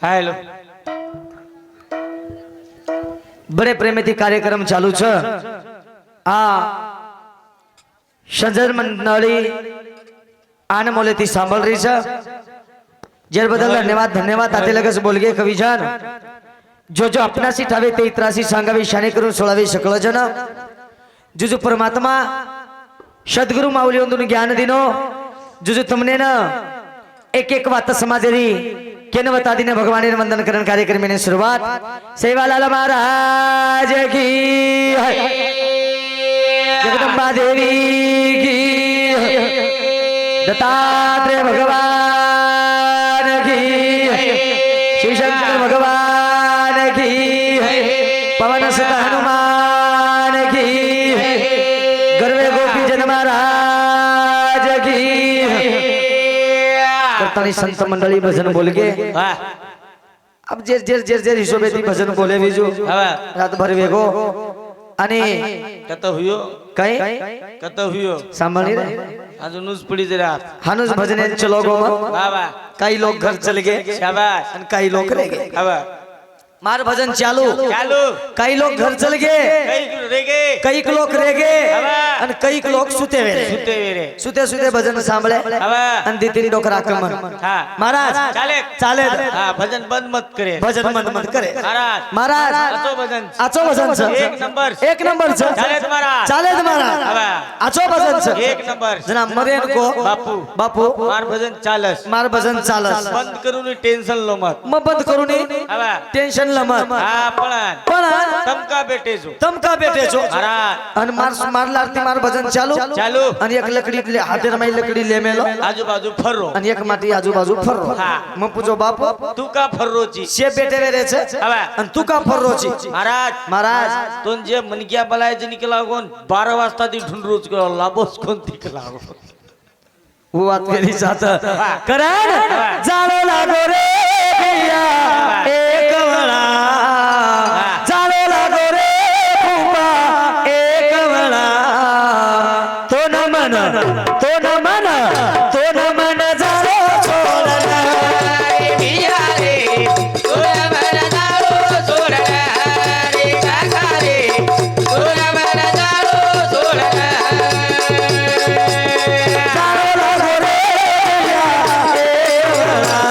Hello बड़े प्रेमेથી कार्यक्रम चालू છે આ સજ્જન મંડળી આને મોલેથી સાંભળ રહી છે જે બદલ ધન્યવાદ ધન્યવાદ આતે લગસ બોલ ગए કવિજાન जो जो अपना सी ठावे ते 83 सांगावी शाने करून 16वी सकळ जन जो जो परमात्मा सद्गुरु माऊली वंदून ज्ञान दिनो जो जो तुमने न एक एक बात समाजेरी केन बता दीने भगवान ने वंदन करण कार्यक्रम में शुरुआत सेवालाल महाराज की जगदम्बा देवी की दत्तात्रेय भगवान की शिव शंकर भगवान की पवन सुत हनुमान की गर्वे गोपी जन महाराज की करतानी संत मंडली भजन बोल के अब जेर जेर जेर जेर हिशोबे थी भजन बोले बीजू रात भर वेगो आणि कत हुयो काय कत हुयो सांभाळी रे अजूनच पडी जरा हानुस भजनांचे लोक बाबा काही लोक घर चले गए शाबाश आणि काही लोक रह गए बाबा मार भजन चालू चालू काही लोक घर चले गए कई रे गे कई लोक रह गए आणि कई लोक सुते वे सुते रे सुते सुते भजन सांभळे बाबा आणि दितीनी डोकरा आक्रमण हां महाराज चाले चाले हां भजन बंद मत करे भजन बंद मत करे महाराज महाराज आचो भजन आचो भजन एक नंबर एक नंबर चाले महाराज चाले महाराज बाबा आचो भजन एक नंबर जना मरेन को बापू बापू मार भजन चालस मार भजन चालस बंद करून टेन्शन लो मत मग बंद करून बाबा टेन्शन लमत हां पण पण तमका बेटे जो तमका बेटे जो महाराज आणि मार लारती मार भजन चालू चालू आणि एक लकडी हाते रमाई लकडी लेमेलो आजूबाजू फर्रो आणि एक माटी आजूबाजू फर्रो हा. मग पूजो बाप तू का फर्रोची शे बेटे वे रेचे हवा. आणि तू का फर्रोची महाराज महाराज तो जे मनक्या बलायचं निकला कोण 12 वाजता ती ढुंडरूच लाभोस कोण तिकला वो बात केली जात करण जालो लागो रे भैया एक वळा जालो लागो रे फुफा एक वळा तो न मन तो न मन तो न मन जालो छोडला रे भैया रे तो न मन जालो छोडला रे काका रे तो न मन जालो छोडला जालो लागो रे भैया एक वळा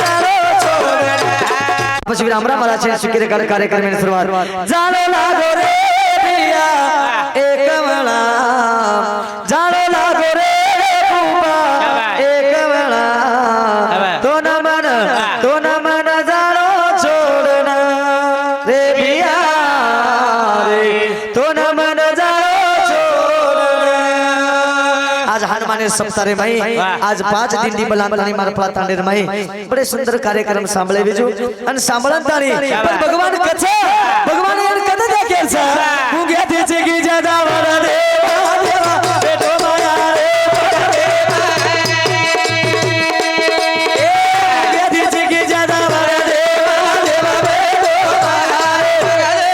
जालो छोड़ना પછી રામ રામ મારા છે સુખી કાર્યક્રમની શરૂઆત જાલો લાગો રે પિયા એ કમળા જાલો લાગો રે ફૂફા એ કમળા તો ન મન જાલો છોડના રે પિયા રે તો ન મન જાલો છોડના आज हनुमाने सप्ताह रे मई आज 5 दिन दी बलांतानी मार पला तांडे रे मई बड़े सुंदर कार्यक्रम सांभळे बीजू अन सांभळंतानी पण भगवान कछे भगवान यार कदा देखेल छे હું ગેથી છે કે જાદા વર દેવા દેવા બેટો માયા રે ગેથી છે કે જાદા વર દેવા દેવા બેટો માયા રે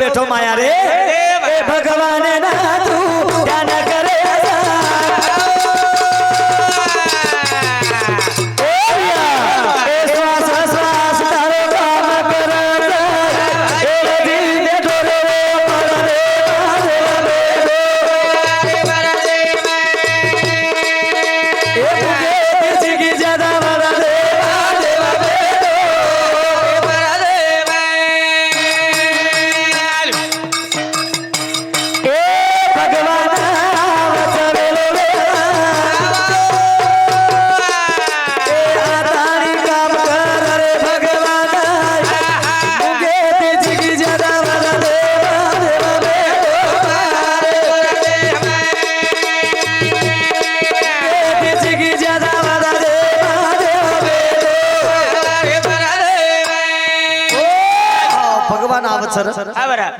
बैठो माया रे ए भगवान ना तू ध्यान करे ए श्वास श्वास तारो काम कर ए दिल दे ढोरे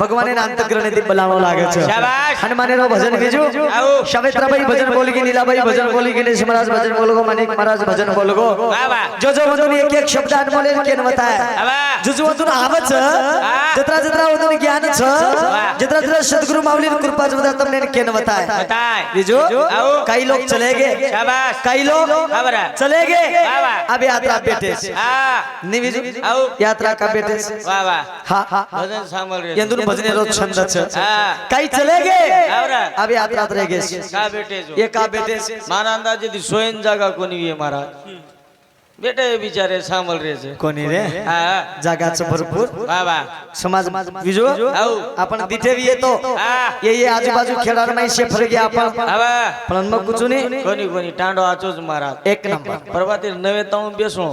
ભગવાને અંતકરણથી બોલાવવા લાગે છે હનુમાને નો ભજન બીજું શવેત્રાભાઈ ભજન બોલી કે નીલાભાઈ ભજન બોલી કે નિશ મહારાજ ભજન બોલો માનિક મહારાજ ભજન બોલો જો જો વંદુની એક એક શબ્દ અનમોલે કેન બતાય જો જો વંદુન આવત જત્રા જત્રા વંદુની જ્ઞાન છે જત્રા જત્રા સદગુરુ માવલી ની કૃપા જ તમને કેન બતાય બીજું કઈ લોग ચલે ગए કઈ લોग ચલે गए अब यात्रा बैठे नहीं बीजू यात्रा का बैठे वाह वाह हाँ हाँ भजन सांभळ रे यंदुन भजने रो छंद छ कई चले गए अब यात्रा रह गए का बेटे जो ये का बेटे मारा अंदाजे दी सोयन जागा कोनी वे मारा बेटे बिचारे सांभळ रे छे कोनी रे हां जागा छ भरपूर वाह वाह समाज बीजो आपण दिठे भी तो ये आजूबाजू खेडार में से फर गया आपण हां पण मग कुछ नहीं कोनी कोनी टांडो आचो ज मारा एक नंबर प्रभाती नवे ताऊ बेसो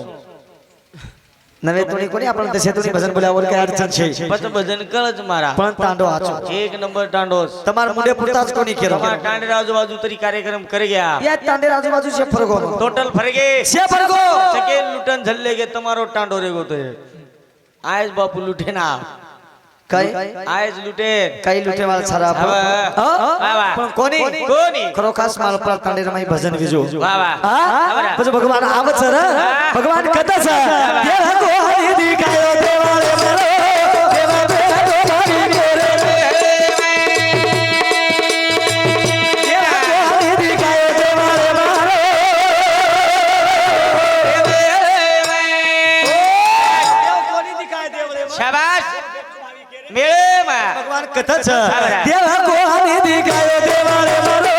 नवे तोनी कोनी आपण तसे तोनी भजन बोलावर काय अडचण छे पत भजन कळज मारा पण तांडो आचो एक नंबर टांडो तमार मुंडे पुरताच कोनी केरो तमार टांडे आजूबाजू तरी कार्यक्रम कर गया या टांडे आजूबाजू से फरगो टोटल फरगे से फरगो सके लुटन झल्ले के तमारो टांडो रेगो तो आयज बापू लुटे ना कई आयज लुटे कई लुटे वाला छरा पण कोनी कोनी खरो खास माल पर टांडे रमाई भजन बीजो वाह वाह પછી ભગવાન આવત છે ભગવાન કદા છે દેવા કો હરી દીકાયો દેવાળે મરો દેવા બેઠો મારી ઘરે દેવા કો હરી દીકાયો દેવાળે મરો દેવ કોની દીકાય દેવળે શાબાશ મેળે માં ભગવાન કદા છે દેવા કો હરી દીકાયો દેવાળે મરો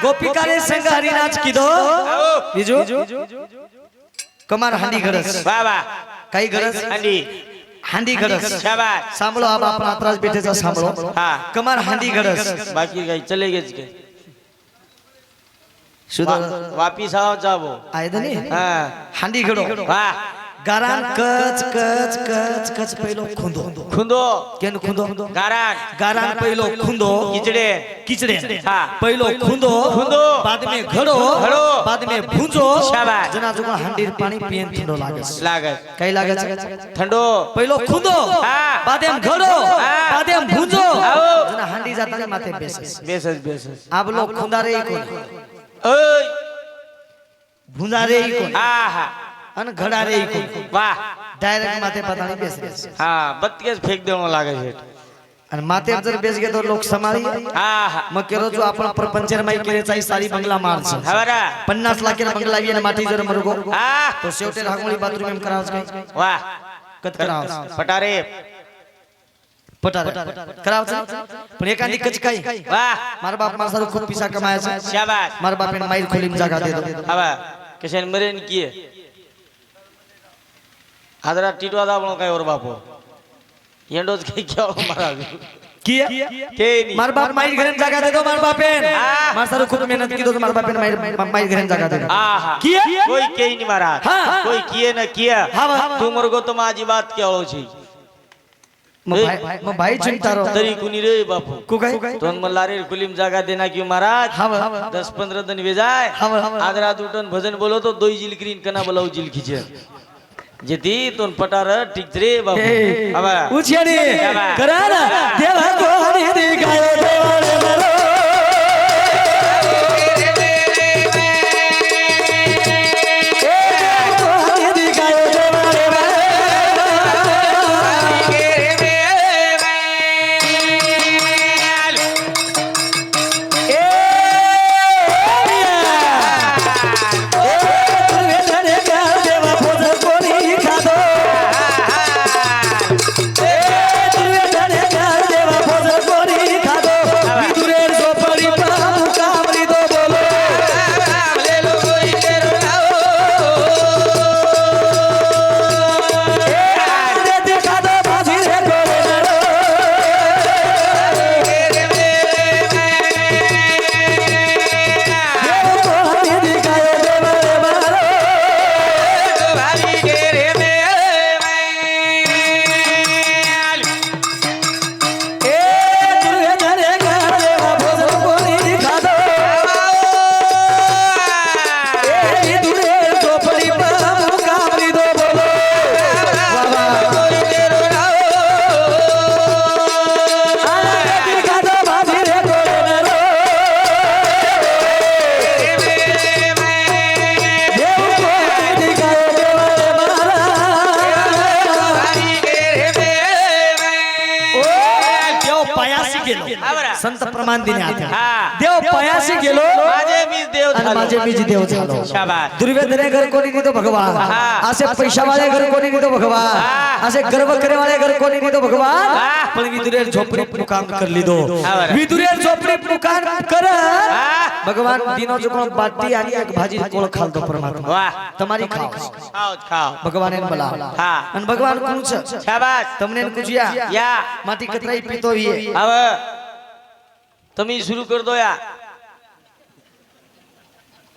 ગોપિકાને સંગ હરિનાચ કીધો બીજું કમાર હાંડી ગરસ વાહ વાહ કઈ ગરસ હાંડી હાંડી ગરસ શાબાશ સાંભળો આપ આપણા આત્રાજ બેઠે છે સાંભળો હા કમાર હાંડી ગરસ બાકી કઈ ચલે ગઈ કે સુધો વાપીસ આવો જાવો આયદે ને હા હાંડી ગળો વાહ ગારાન કચ કચ કચ કચ પહેલો ખૂંદો ખુંદો કેન ખૂંદો ગારાન ગારાન પહેલો ખૂંદો ખીચડે કિચડે હા પહેલો ખૂંદો ખૂંદો बाद में घड़ो घड़ो बाद में भूंजो शाबाश जना जुगण हांडीर पानी पियन ठंडो लागे લાગે कई लागे ઠંડો पहिलो खूंदो હા बाद में घड़ो હા बाद में भूंजो આવો जना हांडी जाता ने माथे बेसे બેસ आप लोग खुंदा रे कोन ઓય भूंजा रे कोन હા હા अन घड़ा रे कोन વાહ डायरेक्ट माथे पता नहीं बेसे હા બત્કેસ ફેંક દેવાનો લાગે છે अन माथे जर बेस गए तो लोग समाळी હા હા मग केरो जो आपण प्रपंचर माई केरे चाई सारी बंगला मार छे હવરા 50 लाख ना बंगला आवी ने माथे जर मरगो હા तो शेवटे रागोळी बाथरूम में करावस गई વાહ कत करावस પટારે पटारे करावस पण एकांदी कचकाई વાહ मार बाप मार सारो खूब पैसा कमाया छे શાબાશ मार बाप ने माइल खोली में जगह दे दो હવે કેશન મરેન કીએ આદરા ટીટવા દાબણો કાઈ ઓર બાપો એંડો જ કઈ કેવો મારા किया કે ની मार बाप माइल घर में जगह दे दो मार बाप हाँ। मार सारो खूब मेहनत की दो तो मार बाप ने माइल घर में जगह दे दो હા હા किया કોઈ કે ની મારા હા। કોઈ કીએ ન કીએ હા, હા। તું મરગો તો માજી વાત કેળો છે म भाई चिंता रो તરી કુની રે બાપુ को काय તો મલારે ખુલીમ જાગા દેના ક્યું મહારાજ હા 10-15 दिन વેજાય હા આદરા ઉઠન ભજન બોલો તો દોઈ જીલ ગ્રીન કના બોલાવ જીલ ખીચે જેથી તોન પટાર ઠીક રે બાપુ હવે ઉછેડી શાબાશ। કરાના દેવા કોની દી ગાયો દેવાળે મારો કોની દી ગાયો દેવાળે संत प्रमाण दिने आते હા देव पयासी गेलो माझे मी देव आणि झालो माझे बीज देव झालो शाबाश दुर्वेदने घर कोणी नाही तो भगवान हा। असे पैसा वाले घर कोणी नाही तो भगवान हा। असे गर्व करे वाले घर कोणी नाही तो भगवान हा। पण विदुरेर झोपडी मुकाम कर लीधो हा बरं। विदुरेर झोपडी मुकाम कर હા भगवान दिनो जो कोण बाटी आणि एक भाजी कोळ खाल तो परमात्मा વાહ તમારી ખાઓ ખાઓ ખાઓ ભગવાન એને બોલા હા અને ભગવાન કોણ છે શાબાશ તમને એને પૂછ્યા યા માટી કતરાઈ પીતો વીએ હવે તમે શરૂ કર દો યા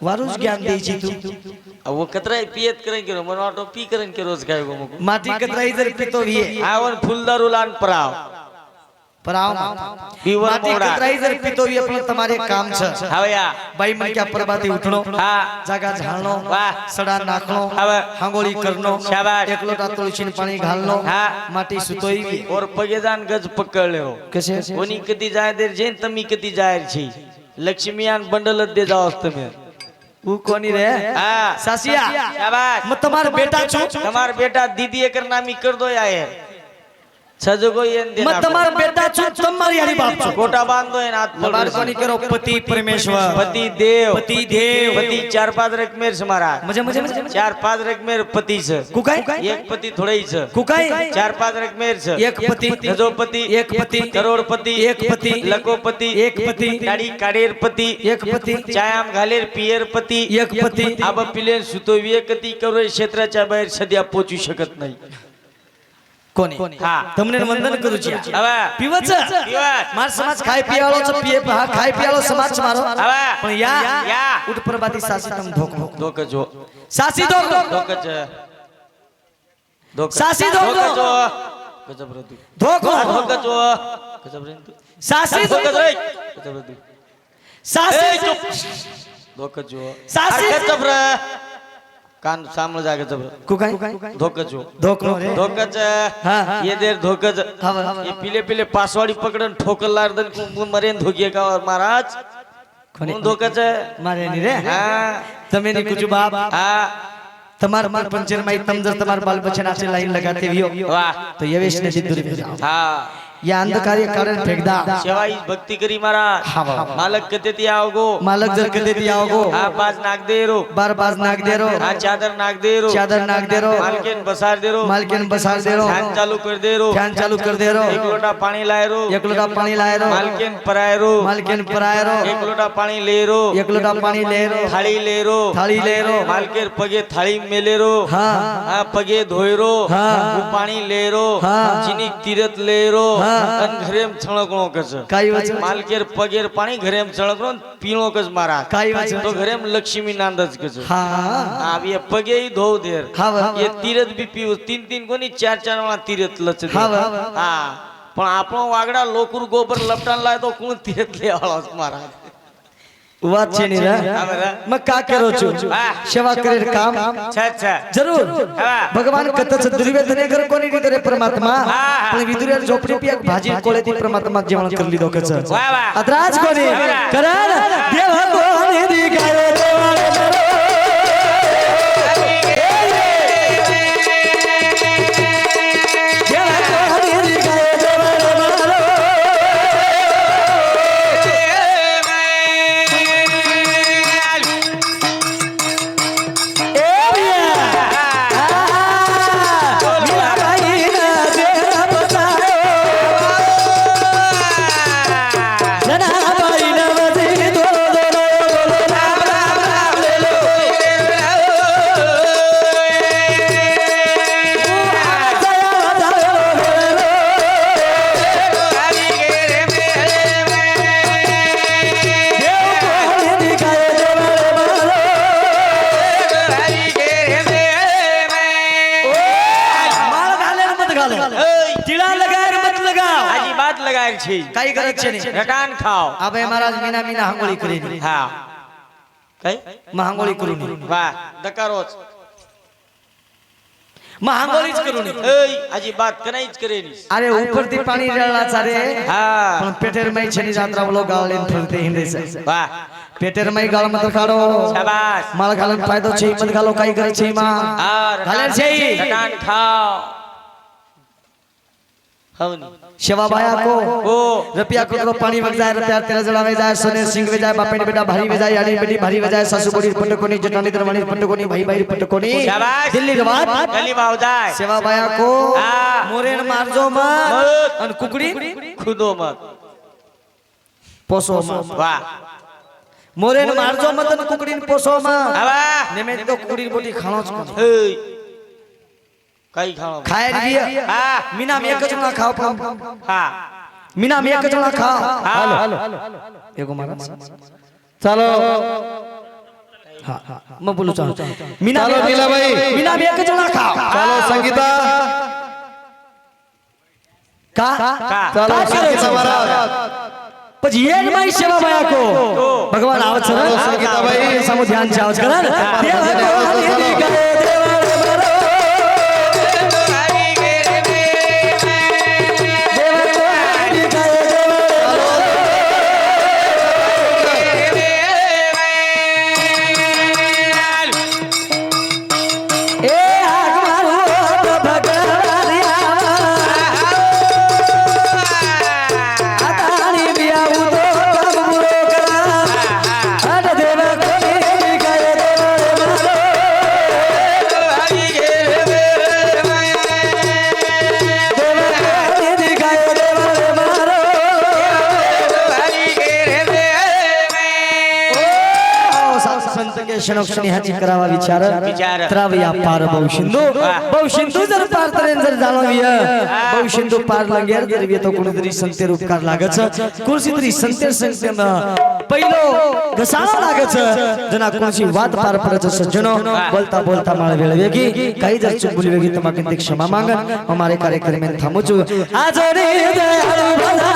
વારું જ જ્ઞાન દે છે તું वो कतराय पियत करें करो मन वाटो पी करें के रोज काय गो मको માટી કતરાઈ જર પીતો વીએ आवन फुलदारू लान पराव પરાવ પીવર માટી મોડા કતરાઈ જર પીતો વીએ પણ તમારે કામ છે हवया બાઈ મને ક્યાં પરબાથી ઉઠણો હા જાગા ઝાલનો વાહ સડા નાખનો હવે હાંગોળી કરનો શાબાશ એક લોટા તુલસીને પાણી ઘાલનો હા માટી સુતોઈ વી और पगेदान गज पकड़ ले કશે कोनी कती जाय देर जेन तमी कती जायर छी लक्ष्मीयान बंडल दे जाओ તમે હું કોની રે હા સાસિયા शाबाश મ તમાર બેટા છું તમાર બેટા दीदी एकर नामी कर दो यार છજગો એન દે મત તમારા બેટા છું તમારી હારી બાપ છો કોટા બાંધો એને હાથ પર બાળકોની કરો પતિ પરમેશ્વર પતિ દેવ પતિ ચાર પાંચ રકમેર છે મારા મજા ચાર પાંચ રકમેર પતિ છે કુકાઈ એક પતિ થોડી છે કુકાઈ ચાર પાંચ રકમેર છે એક પતિ ગજોપતિ એક પતિ કરોડપતિ એક પતિ લકોપતિ એક પતિ દાડી કાઢેર પતિ એક પતિ ચાયામ ઘાલેર પિયર પતિ એક પતિ આબ પિલેન સુતો વિયકતી કરો ક્ષેત્રાચા બહાર સદ્યા પહોંચી શકત નહીં કોની હા તમને વંદન કરું છું હવે પીવત માર સમાજ ખાઈ પીવાળો છે પીએ હા ખાઈ પીવાળો સમાજ છે મારો હવે પણ યા યા ઉઠ પ્રભાતી સાસી તમ ધોકો ધોકજો સાસી ધોકો ધોકજ ધોક સાસી ધોકો ધોકજો ગજબ રતું ધોકો ધોકજો ગજબ રતું સાસી ધોકજ ધોકો રે ગજબ રતું સાસી ચૂપ ધોકજો સાસી ગજબ રે કાન સાંભળ જા ગજબ કુકાઈ ધોકજો ધોકો રે ધોકજ હા ये देर धोकज હવે ये पीले पीले पासवाड़ी पकड़न ठोकर लार दन को मरे धोकिए का महाराज कौन धोकज મારે ની રે हां તમે ની કુછ બાપ हां તમાર માર પંચર માં તમ જર તમાર બાલ બચ્ચા નાચે લાઈન લગાતે વિયો वाह તો યવેશ ને સિદ્ધુરી पे जाओ हां या अंधकार्य कारण फेंकदा सेवाई भक्ति करी महाराज मालक कहते ती आओगो मालक जर कदे ती आओगो हां पास नाग दे रो बार बार नाग दे रो हां चादर नाग दे रो चादर नाग दे रो मालकिन बसार दे रो मालकिन बसार दे रो ध्यान चालू कर दे रो ध्यान चालू कर दे रो एक लोटा पानी लाए रो एक लोटा पानी लाए रो मालकिन पराए रो मालकिन पराए रो एक लोटा पानी ले रो एक लोटा पानी ले रो थाली ले रो थाली ले रो मालकेर पगे थाली मेले रो हाँ हाँ पगे धोई रो हाँ वो पानी ले रो हाँ चीनी तीरथ ले रो हाँ अन घरेम छणकणो कस काई वच मालकेर पगेर पानी घरेम छणकणो पीणो कस मारा काई वच तो घरेम लक्ष्मी नांदज कस हाँ अब ये पगे ही धो देर हाँ ये तीरथ भी पीव तीन तीन कोनी चार चार वाला तीरथ लच दे हाँ हाँ पण આપણો વાગડા લોકુર ગોબર લપટાન લાય તો કોણ તીરથ લેવાળો છે મારા વાત છે ની રે मैं का करो छु सेवा करे काम अच्छा अच्छा जरूर हाँ। भगवान कत दुर्योधन कर कोनी रीते परमात्मा हाँ। पण विदुर झोपडी पे एक भाजी कोळे ती परमात्मा जेवण कर लीधो कच वाह वाह अतराज कोनी करार देव कोनी दी गायो देवाळे मरो काई गरज छे नहीं रटान खाओ अबे महाराज मीना मीना हांगोळी करी हाँ कई महांगोळी करू वाह दकारोच महांगोळीच करू एय आजी बात कनाईच करेनी अरे ऊपर ती पाणी रेळला चारे हाँ पण पेटेर मै छनी यात्रा बोलो गाळलेन फरते हिंदे से वाह पेटेर मै गाळ मत काढो शाबाश माळ घालन फायदो छे मत घालो काई गरज छे मा हाँ घालेर छे रटान खाओ हवनी सेवा बाया को ओ रुपया को पानी वग जाए रुपया तेरा जला वे जाए सोने सिंह वे जाए बापेन बेटा भारी वे जाए यानी बेटी भारी वे जाए सासू कोनी पटकोनी जटानी दरवानी पटकोनी भाई भाई पटकोनी शाबाश दिल्ली रवात गली बाव जाए सेवा बाया को हाँ। मोरेन मारजो मत मत। अन कुकड़ी खुदो मत पोसो मत वाह मोरेन मारजो मत अन कुकड़ी पोसो मत वाह नेमे तो कुकड़ी बोटी खाणोच को एय कई खाओ खाए रिया हाँ मीना में एक जना खाओ पण हाँ मीना में एक जना खाओ हेलो एगो मारा चलो हां मैं बोलू चाहूं मीना चलो नीला भाई मीना में एक जना खाओ चलो संगीता का चलो संगीता महाराज પછી એ જ મારી સેવા માયા કો ભગવાન આવત છે ચલો સંગીતા ભાઈ સમુ ધ્યાન છે આવત કરે ને દેવ કો હરી ગયો संत के क्षणोक्षणी ह्याची करावा विचार विचार. त्रावया पार बहु सिंधू जर पार तरेन जर जाणविय बहु सिंधू पार लंगेर जर येतो कोणीतरी संतेर उपकार लागच कोणसी तरी संतेर संतेन पहिलो घसाळा लागच जना कोणसी वाद पार पडच सज्जनो बोलता बोलता माळ वेळ वेगी काही जर चूक बोली वेगी तमाकिन क्षमा मागन हमारे कार्यक्रम में थामुचू आज रे दयाळू भला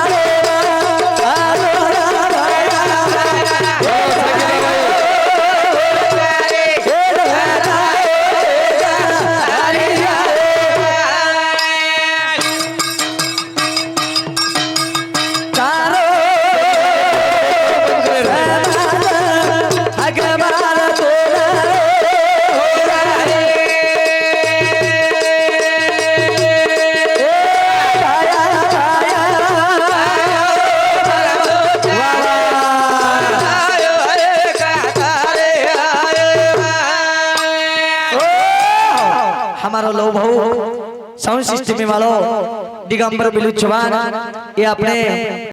हमारा लो भाऊ साउंड सिस्टम वालों दिगंबर बिलू चौहान ये अपने